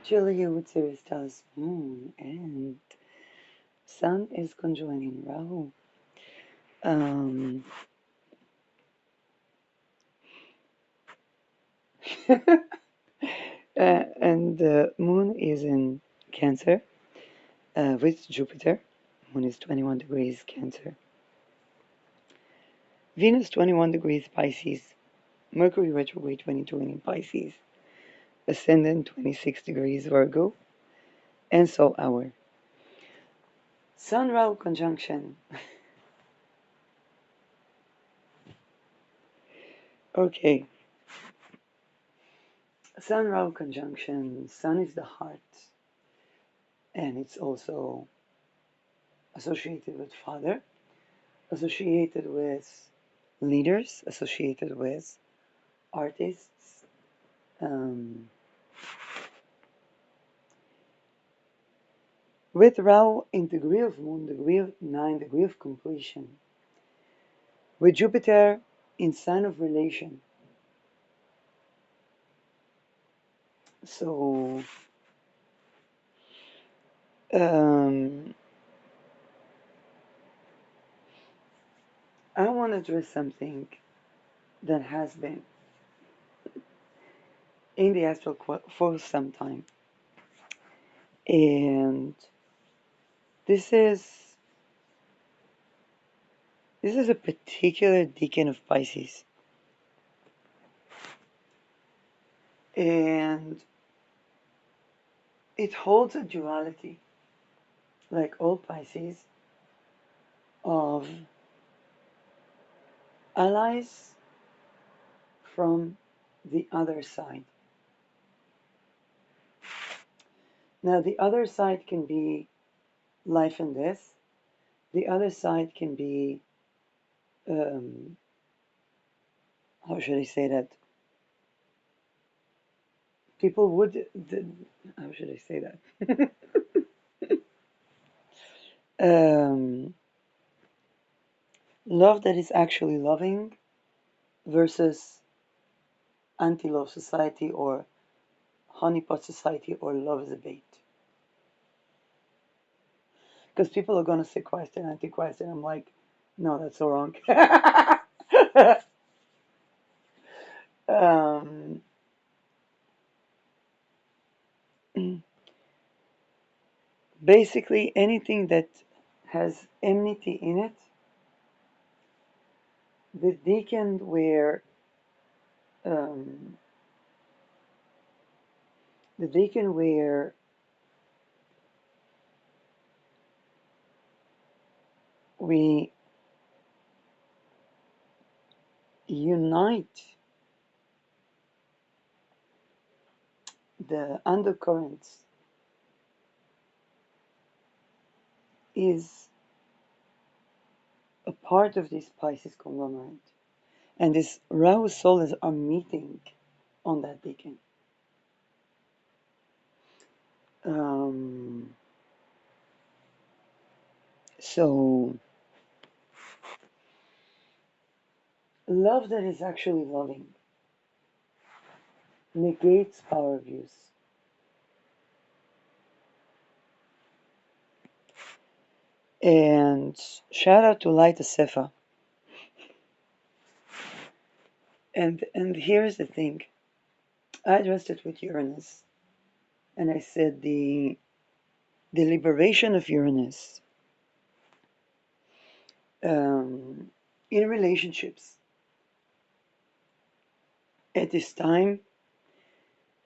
Julia with Sirius tells Moon and Sun is conjoining Rahu. Um, and Moon is in Cancer with Jupiter. Moon is 21 degrees Cancer. Venus 21 degrees Pisces. Mercury retrograde 22 in Pisces. Ascendant 26 degrees Virgo. And Sol hour. Sun Rahu conjunction. Okay. Sun Rahu conjunction. Sun is the heart. And it's also associated with father, associated with leaders, associated with artists. With Rahu in degree of moon, degree of 9, degree of completion. With Jupiter in sign of relation. So, I want to address something that has been in the astral for some time. And this is a particular decan of Pisces. And it holds a duality, like all Pisces, of allies from the other side. Now, the other side can be life and death. The other side can be, how should I say that? People would, how should I say that? Love that is actually loving versus anti-love society or honeypot society or love is a bait. Because people are going to say Christ and Antichrist, and I'm like, no, that's so wrong. um, Basically, anything that has enmity in it, the deacon um, where we unite the undercurrents is a part of this Pisces conglomerate. And this Rahu solas are meeting on that deacon. So, love that is actually loving negates power abuse. And shout out to Light Sefa. And here's the thing. I addressed it with Uranus, and I said the liberation of Uranus in relationships at this time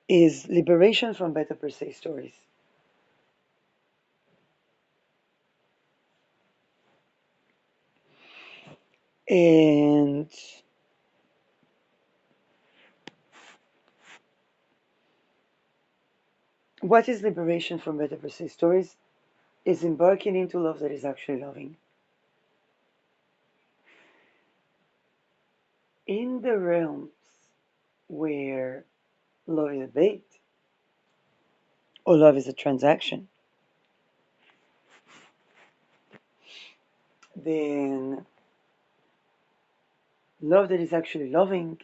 is liberation from beta per se stories. And what is liberation from beta per se stories? Is embarking into love that is actually loving. In the realms where love is a bait or love is a transaction, then love that is actually loving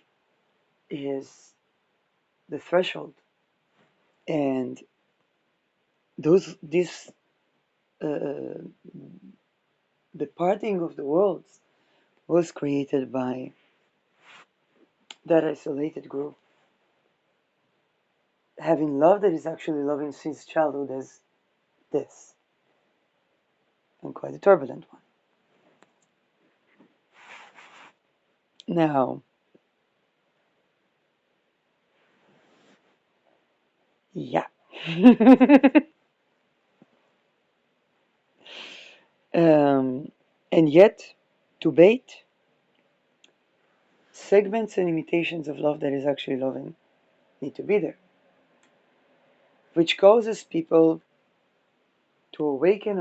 is the threshold. And this uh, the parting of the worlds was created by that isolated group having love that is actually loving since childhood as this, and quite a turbulent one. Now, yeah. um, and yet, to bait, segments and imitations of love that is actually loving need to be there, which causes people to awaken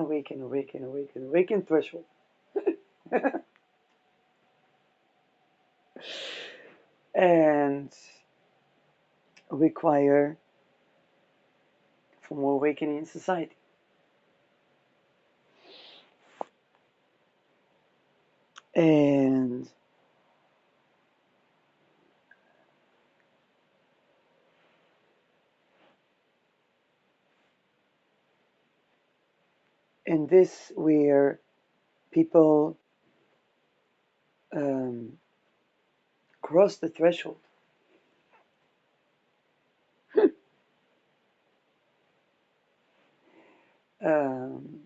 threshold. And require for more awakening in society. And this where people um, cross the threshold. Um,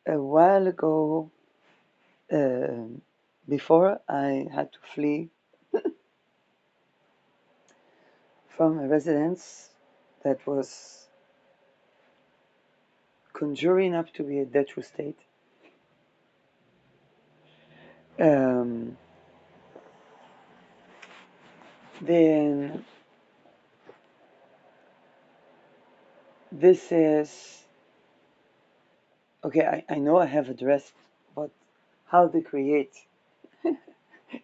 a while ago, um before I had to flee from a residence that was conjuring up to be a dead true state, um, then this is okay. I know I have addressed what how they create.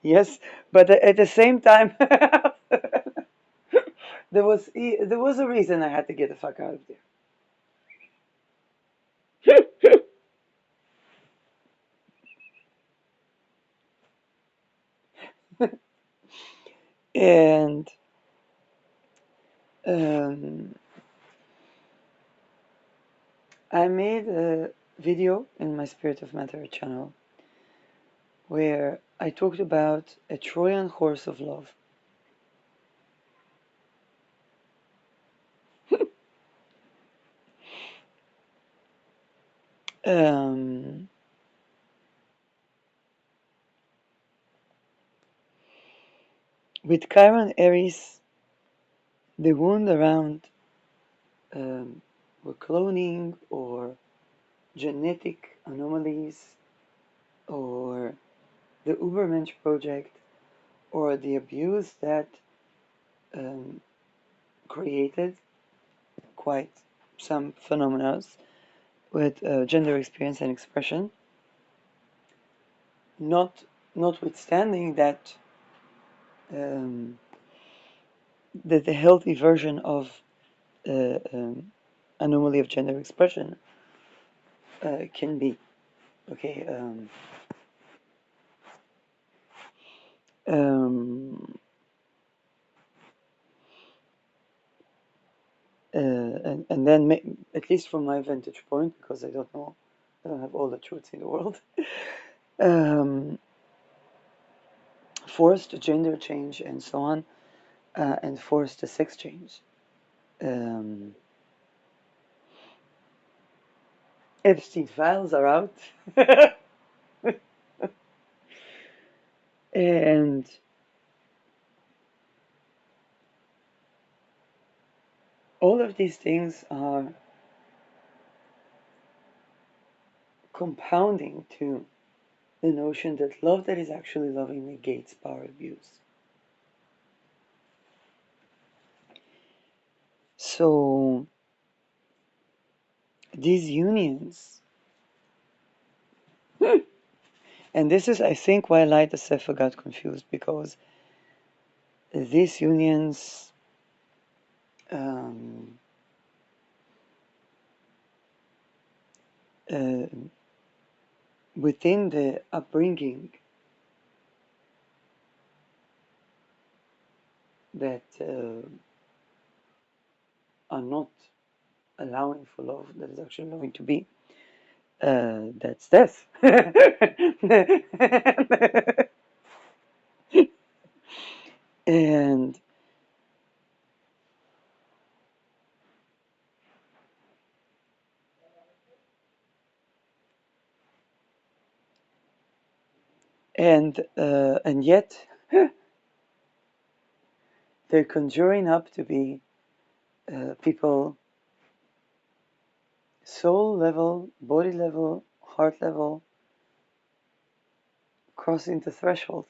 Yes, but at the same time, there was a reason I had to get the fuck out of there. And um, I made a video in my Spirit of Matter channel where I talked about a Trojan horse of love. Um, with Chiron Aries, the wound around or cloning or genetic anomalies or the Ubermensch project or the abuse that um, created quite some phenomena with gender experience and expression, notwithstanding that um, that the healthy version of anomaly of gender expression can be okay. Um, and then at least from my vantage point, because I don't know, I don't have all the truths in the world. um, Forced gender change and so on, and forced sex change. Um, Epstein files are out, and all of these things are compounding to the notion that love that is actually loving negates power abuse. So these unions, and this is, I think, why Light Sefer got confused, because these unions um, uh, within the upbringing that are not allowing for love that is actually loving to be, that's death. and and yet they're conjuring up to be people soul level, body level, heart level, crossing the threshold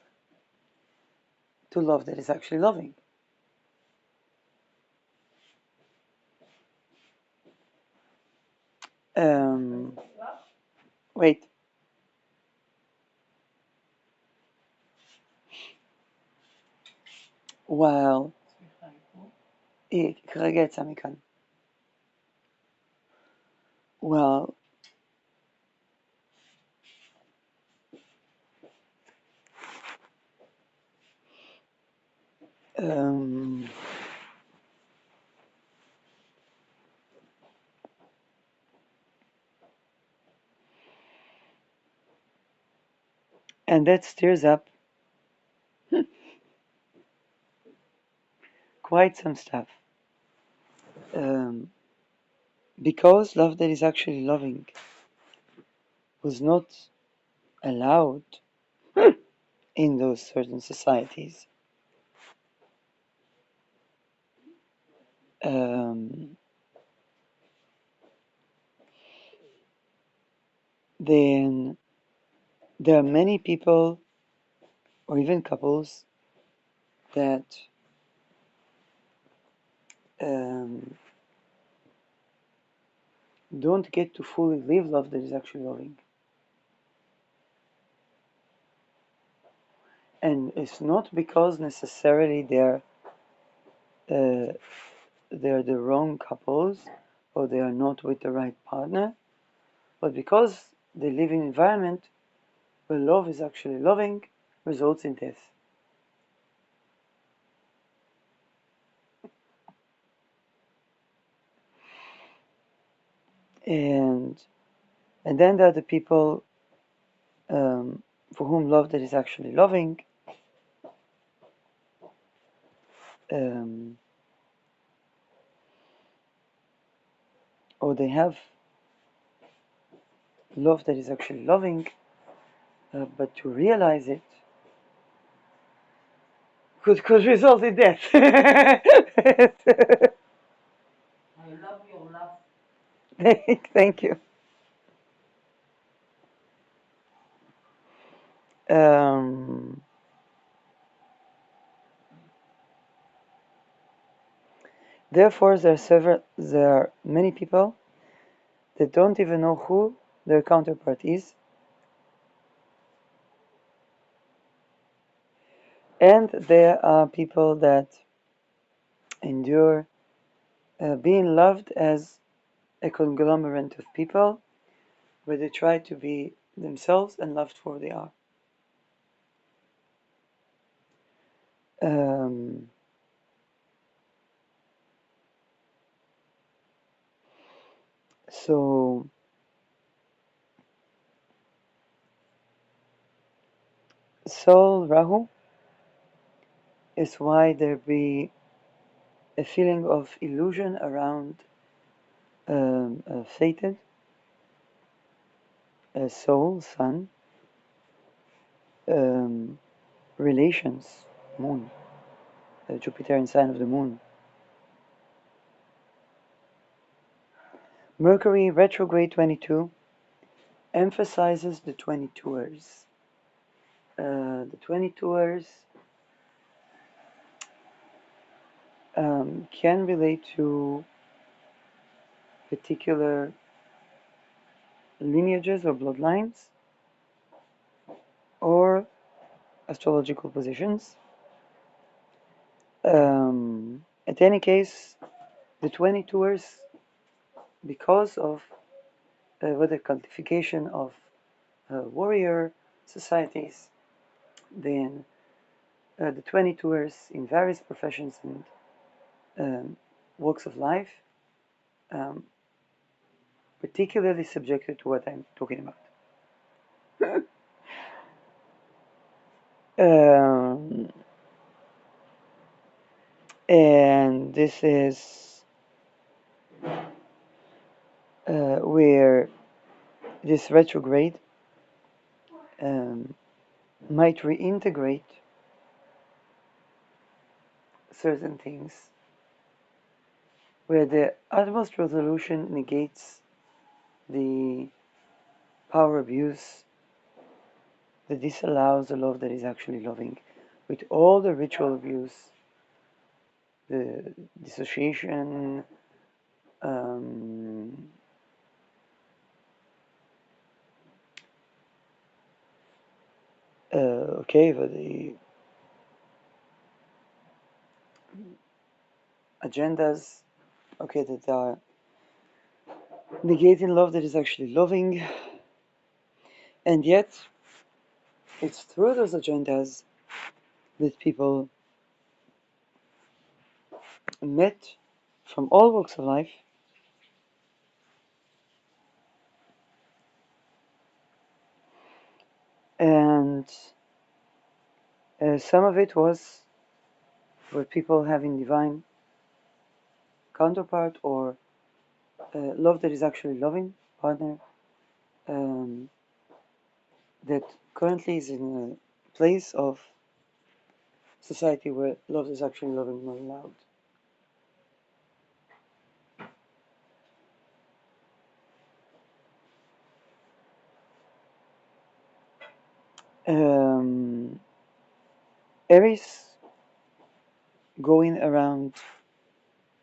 to love that is actually loving. Wait. Well, כרגע יצא מכאן. Well, um, and that stirs up quite some stuff. Because love that is actually loving was not allowed in those certain societies. Then there are many people, or even couples, that don't get to fully live love that is actually loving. And it's not because necessarily they're the wrong couples or they are not with the right partner, but because they live in an environment where love is actually loving results in death. And then there are the people for whom love that is actually loving or they have love that is actually loving, but to realize it could result in death. I love your love. Thank you. Therefore, there are many people that don't even know who their counterpart is, and there are people that endure being loved as a conglomerate of people, where they try to be themselves and loved for who they are. So Sol Rahu is why there be a feeling of illusion around fated, soul, sun, relations, moon, the Jupiterian sign of the moon. Mercury retrograde 22 emphasizes the 22ers. The 22ers can relate to particular lineages or bloodlines or astrological positions. At any case, the 22ers, because of the cultification of warrior societies, then the 20 tours in various professions and walks of life, um, particularly subjected to what I'm talking about. Um, and this is where this retrograde um, might reintegrate certain things, where the utmost resolution negates the power abuse that disallows the love that is actually loving, with all the ritual abuse, the dissociation, um, okay, but the agendas, okay, that are negating love that is actually loving, and yet it's through those agendas that people met from all walks of life, and some of it was for people having divine counterpart or love that is actually loving partner, um, that currently is in a place of society where love is actually loving not allowed. Um, Aries going around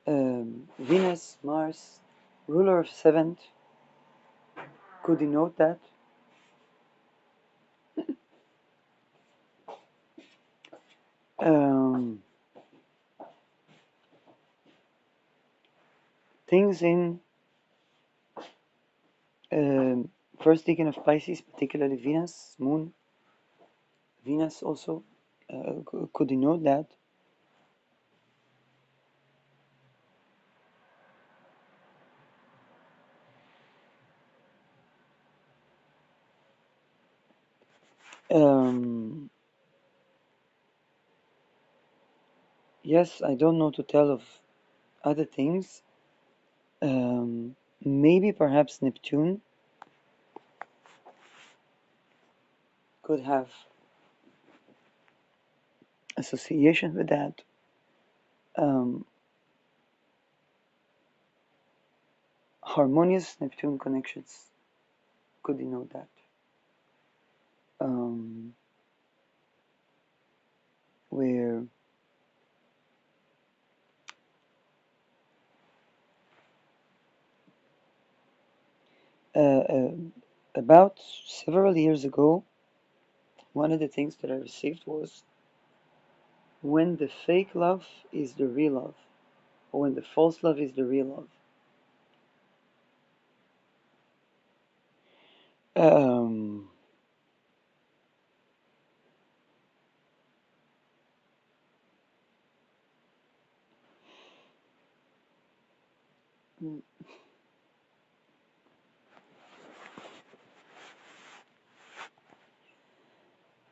Venus, Mars, ruler of seventh, could denote that. Um, Things in um, first decan of Pisces, particularly Venus, Moon, Venus also could denote that. Um, yes, I don't know to tell of other things. Maybe perhaps Neptune could have association with that. Um, Harmonious Neptune connections could denote that. Um, where uh, uh, about several years ago, one of the things that I received was when the fake love is the real love, or when the false love is the real love. Um,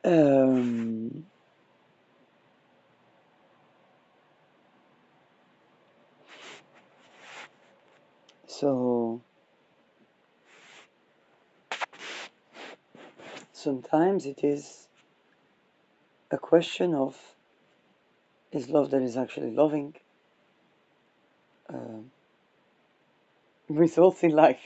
um, so sometimes it is a question of is love that is actually loving uh, results in life.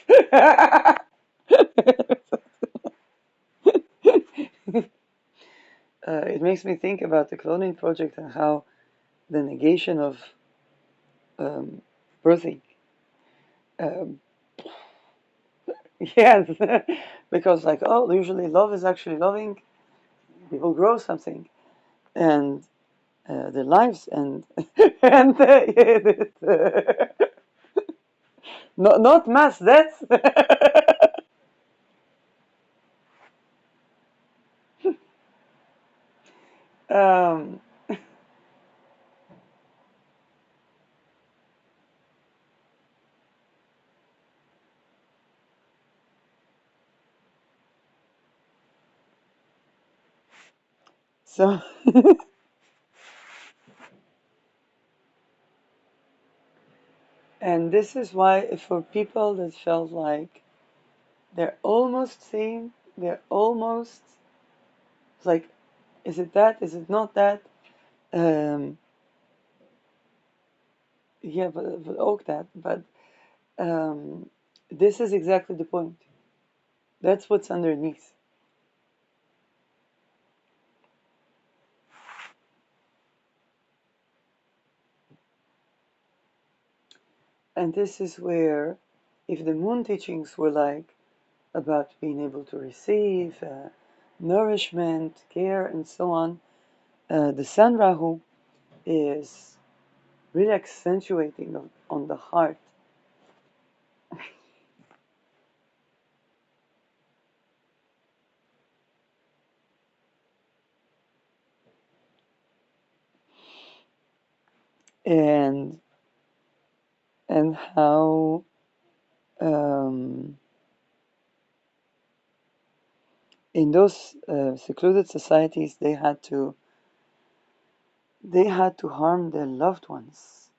It makes me think about the cloning project and how the negation of um, birthing. Um, yes, because like oh, usually love is actually loving. People grow something, and their lives, and and not mass deaths. um, So, and this is why for people that felt like they're almost sane, they're almost like, is it that? Is it not that? Um, yeah, but ook that. But this is exactly the point. That's what's underneath. And this is where, if the moon teachings were like about being able to receive nourishment, care, and so on, the Sun Rahu is really accentuating on the heart. and and how um, in those secluded societies they had to harm their loved ones.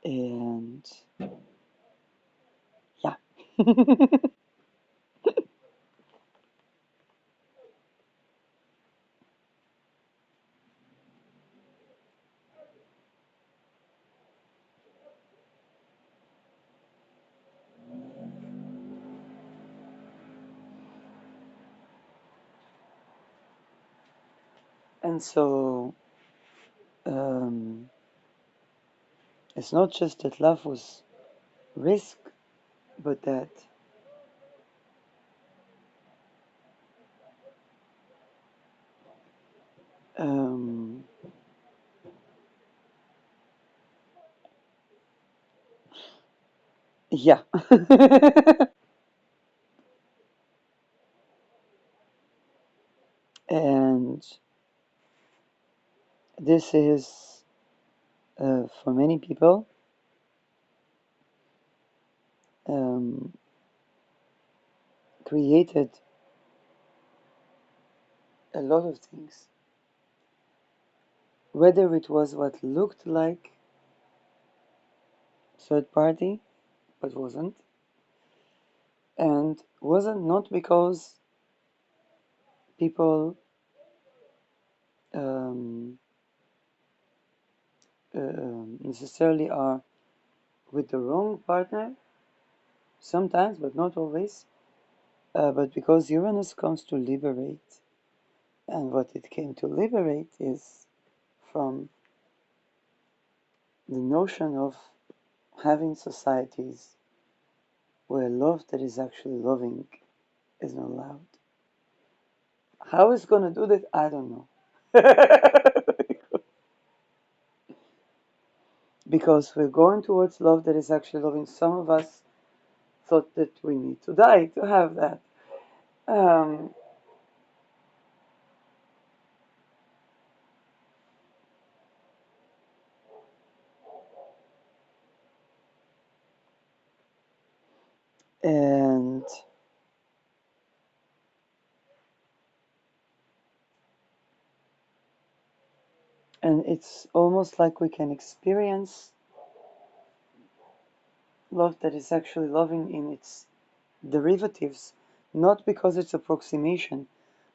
And yeah. And so um, it's not just that love was risk, but that um, yeah. And this is for many people um, created a lot of things, whether it was what looked like third party but wasn't, and wasn't not because people um, necessarily are with the wrong partner, sometimes but not always, but because Uranus comes to liberate, and what it came to liberate is from the notion of having societies where love that is actually loving is not allowed. How it's going to do that, I don't know. Because we're going towards love that is actually loving. Some of us thought that we need to die to have that. Um, and and it's almost like we can experience love that is actually loving in its derivatives, not because it's approximation,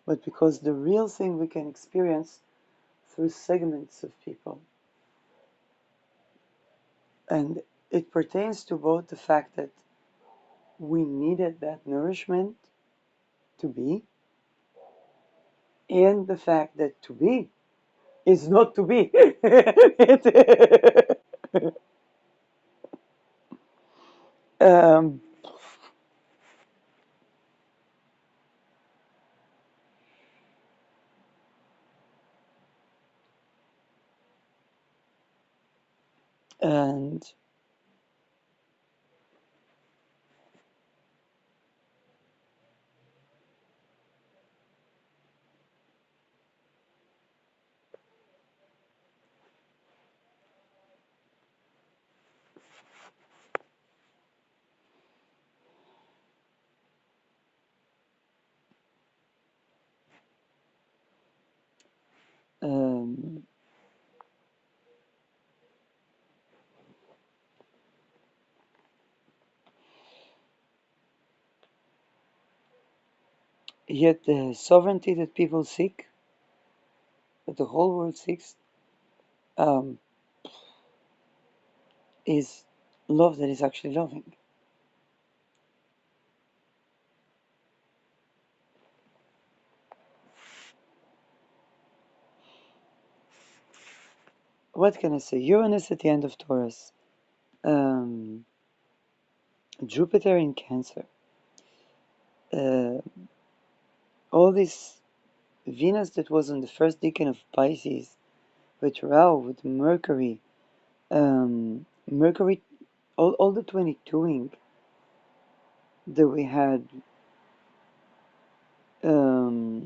but because the real thing we can experience through segments of people. And it pertains to both the fact that we needed that nourishment to be, and the fact that to be is not to be. um, and Um, Yet the sovereignty that people seek, that the whole world seeks, um, is love that is actually loving. What can I say? Uranus at the end of Taurus, um, Jupiter in Cancer, uh, all this Venus that was in the first decan of Pisces, with Rahu, with Mercury, Mercury, all the 22ing that we had.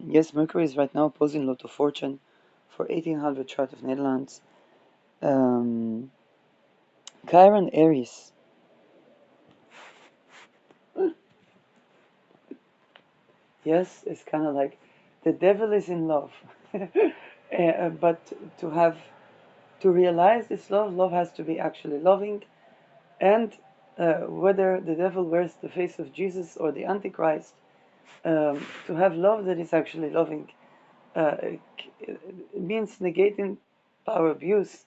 Yes, Mercury is right now opposing Lot of Fortune for 1800 chart of Netherlands. Um, Chiron Aries. Yes, it's kind of like the devil is in love. But to have to realize this love has to be actually loving, and whether the devil wears the face of Jesus or the Antichrist, to have love that is actually loving, it means negating power abuse.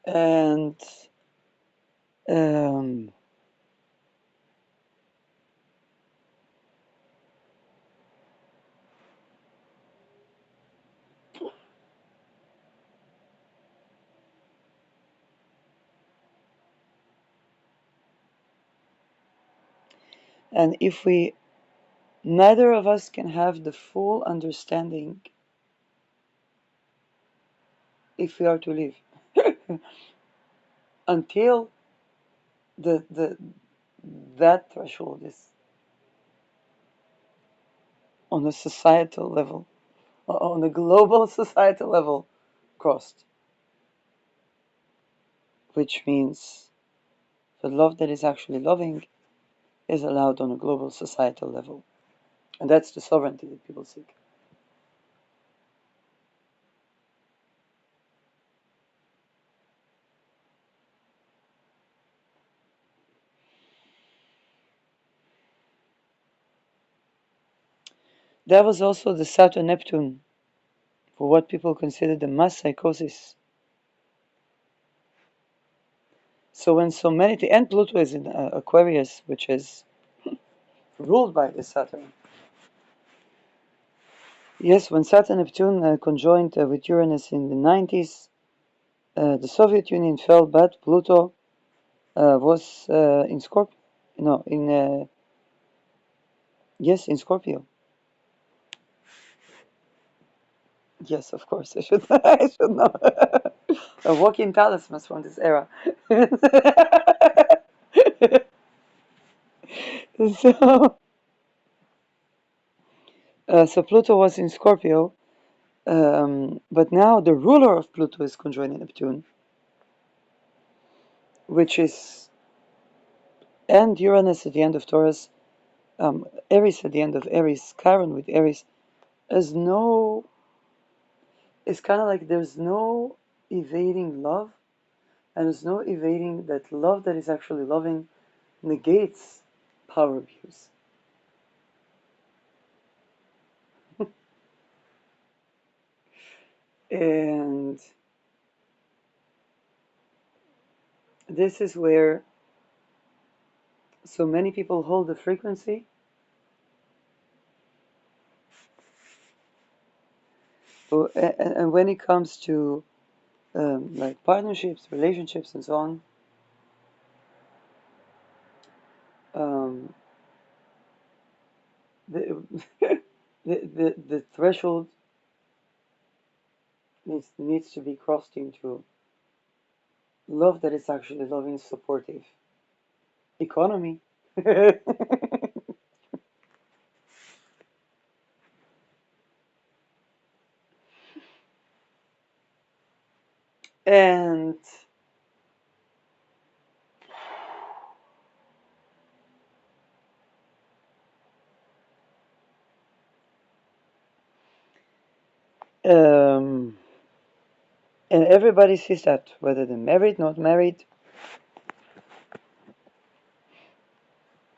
And um, and if we neither of us can have the full understanding if we are to live until the that threshold is on a societal level, on a global societal level, crossed, which means the love that is actually loving is allowed on a global societal level, and that's the sovereignty that people seek. That was also the Saturn Neptune for what people consider the mass psychosis. So when so many, and Pluto is in Aquarius, which is ruled by the Saturn. Yes, when Saturn Neptune conjoined with Uranus in the 90s, the Soviet Union fell, but Pluto was in Scorpio. No, in yes, in Scorpio. Yes, of course, I should. I should know. Walking talismans from this era. so, so Pluto was in Scorpio, but now the ruler of Pluto is conjoining Neptune, which is, and Uranus at the end of Taurus, Aries at the end of Aries, Chiron with Aries, is no. It's kind of like there's no evading love, and there's no evading that love that is actually loving negates power abuse. And this is where so many people hold the frequency. And when it comes to like partnerships, relationships, and so on, um, the, the threshold needs to be crossed into love that is actually loving, supportive economy. And Um, and everybody sees that, whether they're married, not married,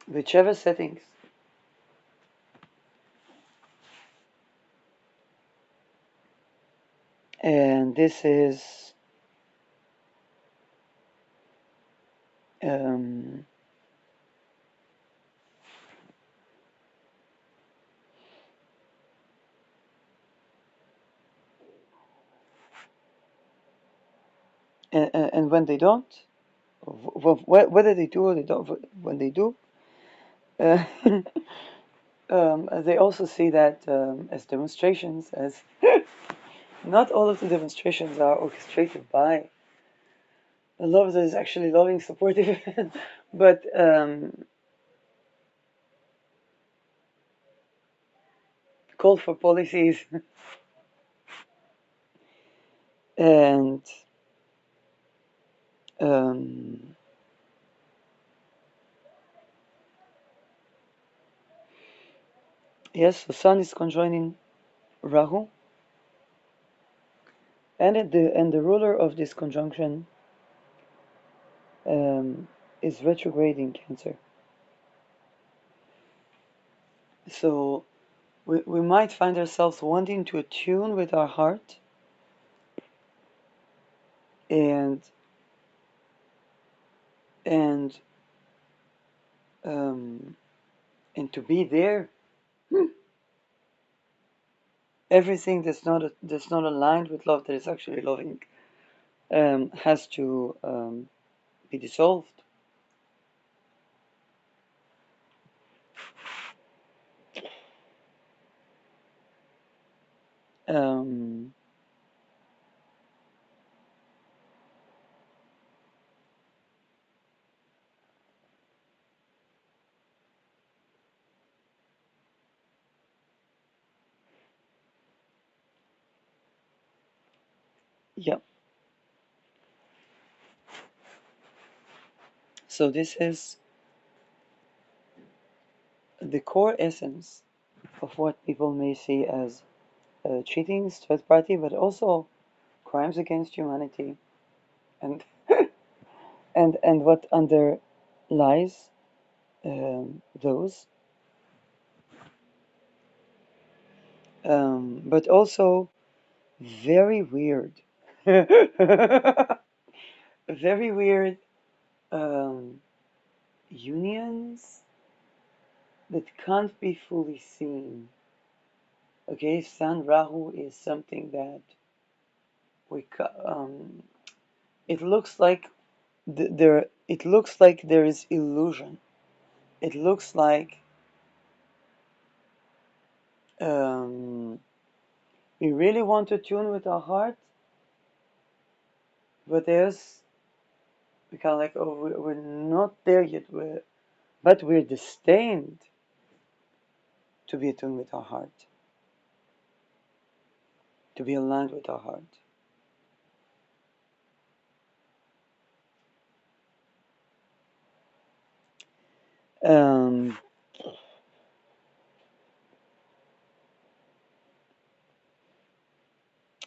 whichever settings. And this is um, and when they don't, whether they do or they don't, when they do, uh, they also see that as demonstrations, as not all of the demonstrations are orchestrated by a love that is actually loving, supportive, but call for policies and um, yes, the Sun is conjoining Rahu, and the ruler of this conjunction um, is retrograding Cancer. So we might find ourselves wanting to attune with our heart and and um, and to be there. Everything that's not aligned with love, that is actually loving, has to be dissolved. Um, yeah. So this is the core essence of what people may see as cheating, third party, but also crimes against humanity, and and what underlies those, but also very weird, very weird um, unions that can't be fully seen. Okay, Sun Rahu is something that we it looks like it looks like there is illusion. It looks like um, we really want to tune with our heart, but we kind of like, oh, we're not there yet. But we're destined to be attuned with our heart, to be aligned with our heart. Um,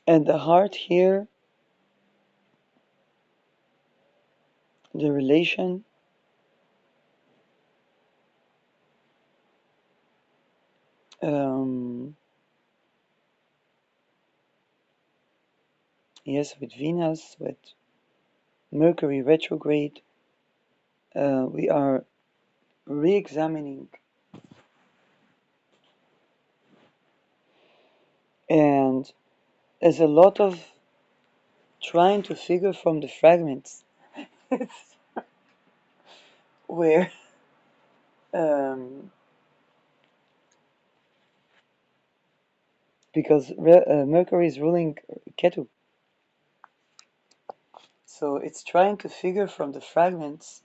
and the heart here, the relation, um, yes, with Venus, with Mercury retrograde, we are re-examining, and there's a lot of trying to figure from the fragments where um, because Mercury is ruling Ketu, so it's trying to figure from the fragments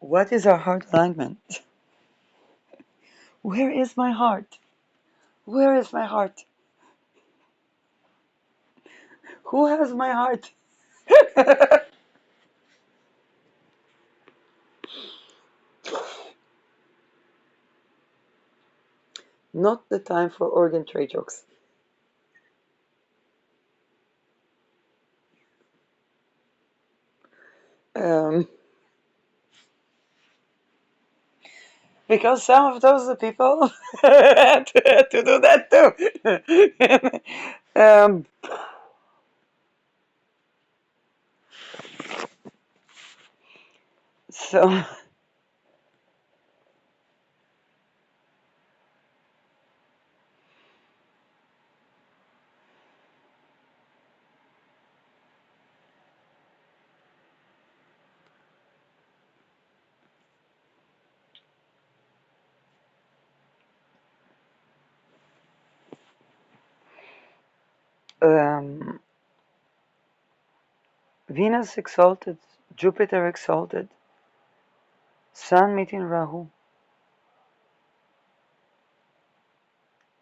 what is our heart alignment. Where is my heart? Where is my heart? Who has my heart? Not the time for organ trade jokes. Because some of those people had to do that too. um, so um, Venus exalted, Jupiter exalted, Sun meeting Rahu,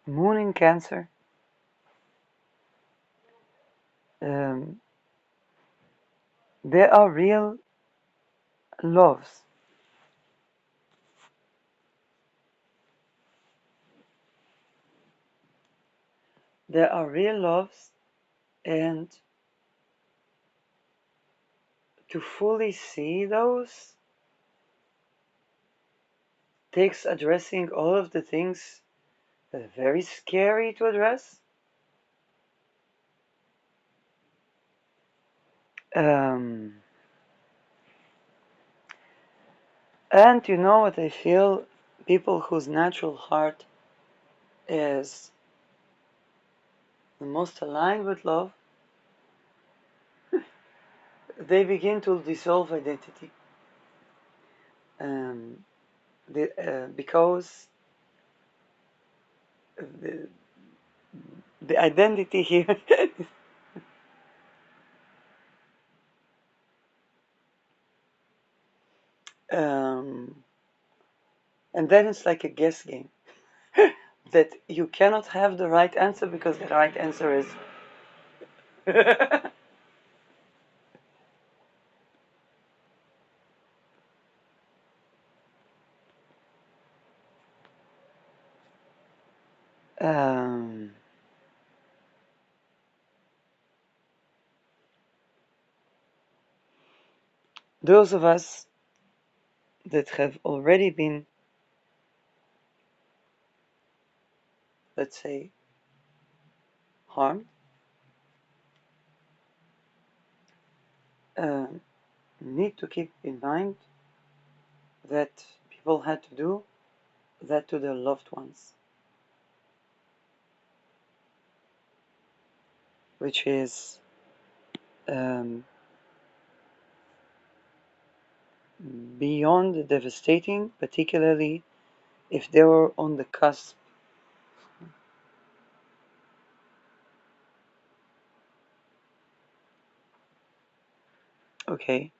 Moon in Cancer. Um, there are real loves. There are real loves, and to fully see those takes addressing all of the things that are very scary to address. Um, and you know what I feel? People whose natural heart is the most aligned with love, they begin to dissolve identity. Um, because the, the identity here um, and then it's like a guess game that you cannot have the right answer because the right answer is um, those of us that have already been, let's say, harmed, um, need to keep in mind that people had to do that to their loved ones, which is um, beyond devastating, particularly if they were on the cusp. Okay.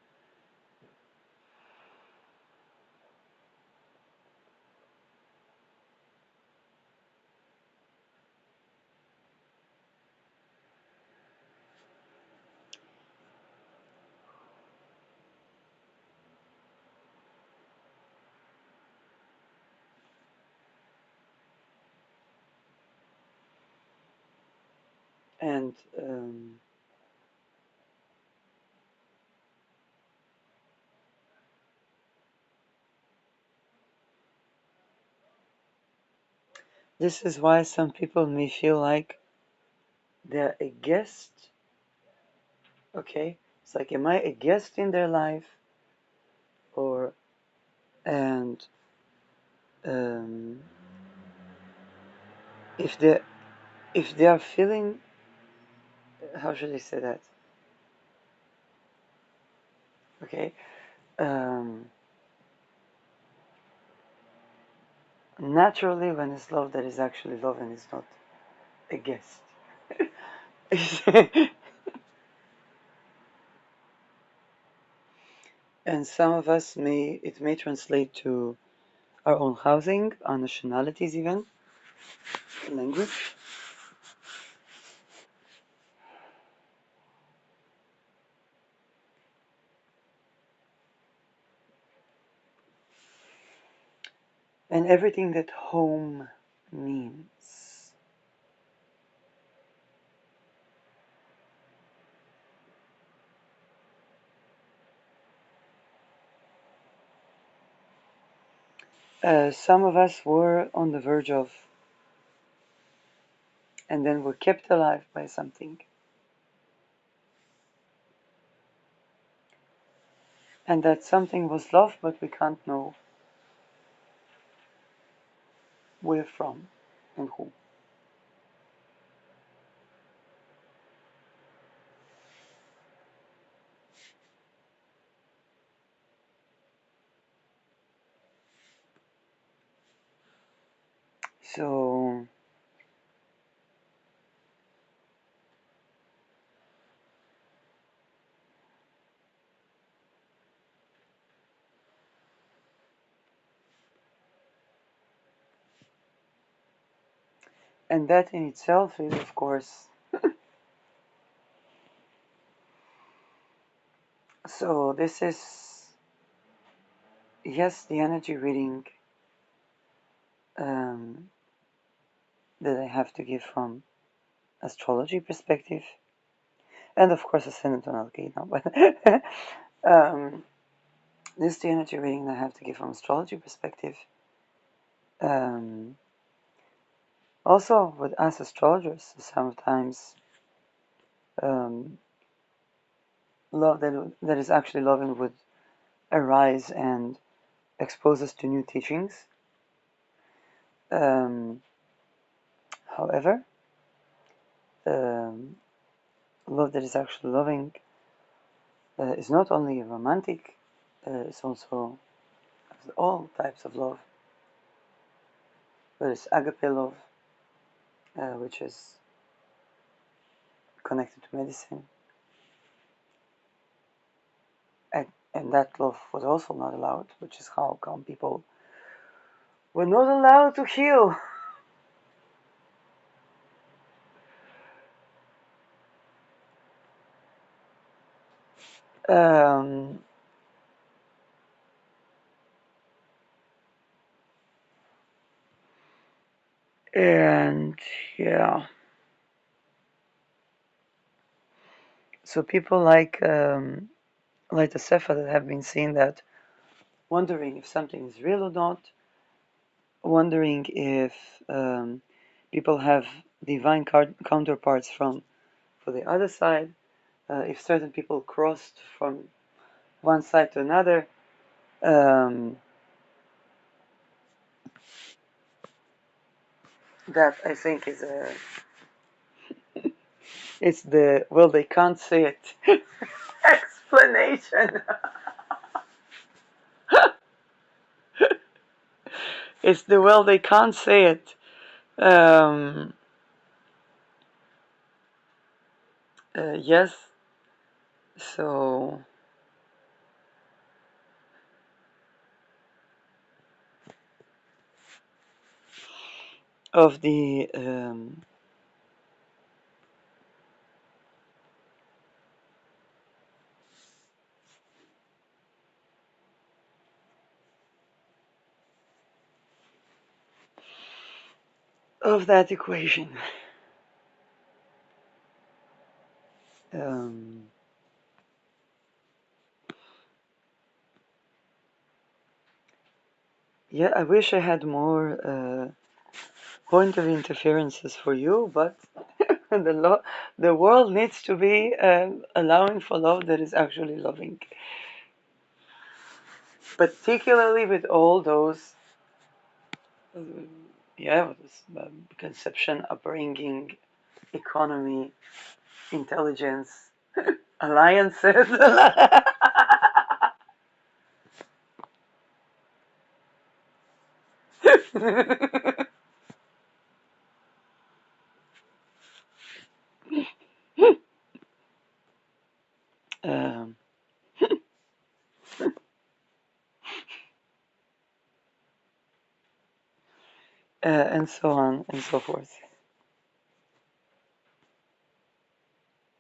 And this is why some people may feel like they're a guest. Okay, it's like, am I a guest in their life, or and um, if they are feeling, how should I say that? Okay, um, naturally, when it's love, that is actually love, and it's not a guest. And some of us it may translate to our own housing, our nationalities, even language. And everything that home means. Some of us were on the verge of, and then were kept alive by something. And that something was love, but we can't know where from and who. So, and that in itself is, of course, so this is, yes, the energy reading um, that I have to give from astrology perspective, and of course ascendant on Al-Qaeda, but this is the energy reading that I have to give from astrology perspective. Um, Also, with us astrologers, sometimes um, love that is actually loving would arise and expose us to new teachings. Um, However, um, love that is actually loving is not only romantic, it's also all types of love. There is agape love, which is connected to medicine, and that love was also not allowed, which is how come people were not allowed to heal. Um, and yeah, so people like the Sefer that have been seen that wondering if something is real or not, wondering if people have divine counterparts from for the other side, if certain people crossed from one side to another. Um, that I think is it's the well they can't say it explanation. It's the well they can't say it. Um, yes. So of the of that equation. Um, yeah, I wish I had more point of interferences for you, but the world needs to be allowing for love that is actually loving, particularly with all those, uh, yeah, conception, upbringing, economy, intelligence, alliances. um, and so on and so forth.